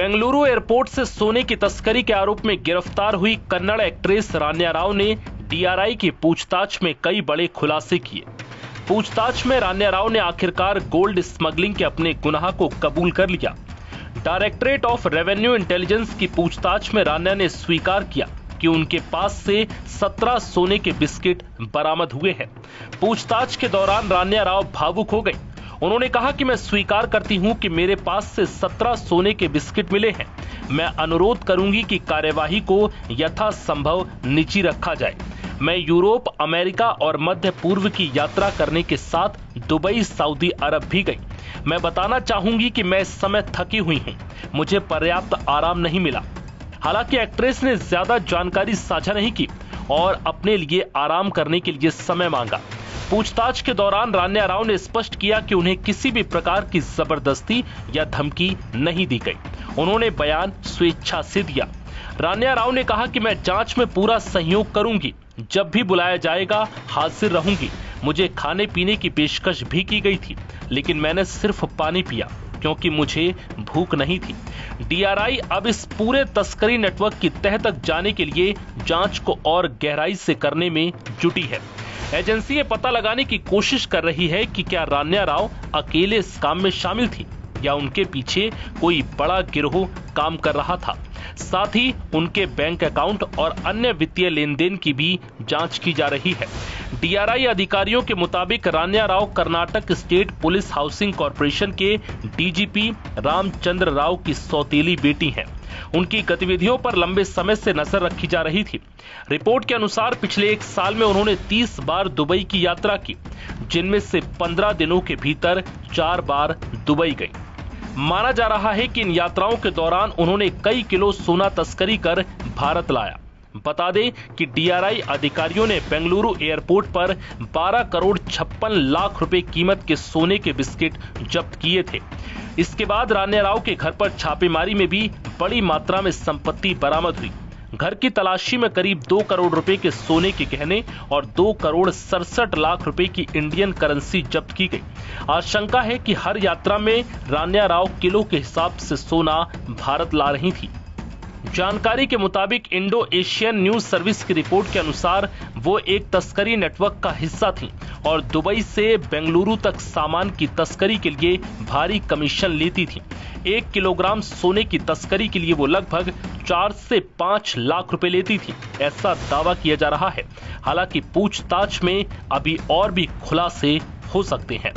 Bengaluru airport से सोने की तस्करी के आरोप में गिरफ्तार हुई कन्नड़ एक्ट्रेस रान्या राव ने डीआरआई की पूछताछ में कई बड़े खुलासे किए। पूछताछ में रान्या राव ने आखिरकार गोल्ड स्मगलिंग के अपने गुनाह को कबूल कर लिया। डायरेक्टरेट ऑफ रेवेन्यू इंटेलिजेंस की पूछताछ में रान्या ने स्वीकार किया कि उनके पास से 17 सोने के बिस्किट बरामद हुए हैं। पूछताछ के दौरान रान्या राव भावुक हो गई। उन्होंने कहा कि मैं स्वीकार करती हूं कि मेरे पास से 17 सोने के बिस्किट मिले हैं। मैं अनुरोध करूंगी कि कार्यवाही को यथासंभव निजी रखा जाए। मैं यूरोप, अमेरिका और मध्य पूर्व की यात्रा करने के साथ दुबई, सऊदी अरब भी गई। मैं बताना चाहूंगी कि मैं इस समय थकी हुई हूं। मुझे पर्याप्त आराम नहीं मिला। हालांकि एक्ट्रेस ने ज्यादा जानकारी साझा नहीं की और अपने लिए आराम करने के लिए समय मांगा। पूछताछ के दौरान रान्या राव ने स्पष्ट किया कि उन्हें किसी भी प्रकार की जबरदस्ती या धमकी नहीं दी गई। उन्होंने बयान स्वेच्छा से दिया। रान्या राव ने कहा कि मैं जांच में पूरा सहयोग करूंगी। जब भी बुलाया जाएगा हाजिर रहूंगी। मुझे खाने पीने की पेशकश भी की गई थी, लेकिन मैंने सिर्फ पानी पिया क्योंकि मुझे भूख नहीं थी। डीआरआई अब इस पूरे तस्करी नेटवर्क की तह तक जाने के लिए जांच को और गहराई से करने में जुटी है। एजेंसी ये पता लगाने की कोशिश कर रही है कि क्या रान्या राव अकेले इस काम में शामिल थी या उनके पीछे कोई बड़ा गिरोह काम कर रहा था। साथ ही उनके बैंक अकाउंट और अन्य वित्तीय लेन देन की भी जांच की जा रही है। डीआरआई अधिकारियों के मुताबिक रान्या Rao Karnataka state police housing corporation के डीजीपी रामचंद्र राव की सौतेली बेटी हैं। उनकी गतिविधियों पर लंबे समय से नजर रखी जा रही थी। रिपोर्ट के अनुसार पिछले 1 साल में उन्होंने 30 बार दुबई की यात्रा की, जिनमें से 15 दिनों के भीतर 4 बार दुबई गई। माना जा रहा है कि इन यात्राओं के दौरान उन्होंने कई किलो सोना तस्करी कर भारत लाया। बता दें कि डीआरआई अधिकारियों ने बेंगलुरु एयरपोर्ट पर 12 करोड़ 56 लाख रुपए कीमत के सोने के बिस्किट जब्त किए थे। इसके बाद रान्या राव के घर पर छापेमारी में भी बड़ी मात्रा में संपत्ति बरामद हुई। घर की तलाशी में करीब 2 करोड़ रुपए के सोने के गहने और 2 करोड़ 67 लाख रुपए की इंडियन करेंसी जब्त की गई। आशंका है कि हर यात्रा में रान्या राव किलो के हिसाब से सोना भारत ला रही थी। जानकारी के मुताबिक इंडो एशियन न्यूज सर्विस की रिपोर्ट के अनुसार वो एक तस्करी नेटवर्क का हिस्सा थी और दुबई से बेंगलुरु तक सामान की तस्करी के लिए भारी कमीशन लेती थी। 1 किलोग्राम सोने की तस्करी के लिए वो लगभग 4 से 5 लाख रुपए लेती थी, ऐसा दावा किया जा रहा है। हालांकि पूछताछ में अभी और भी खुलासे हो सकते हैं।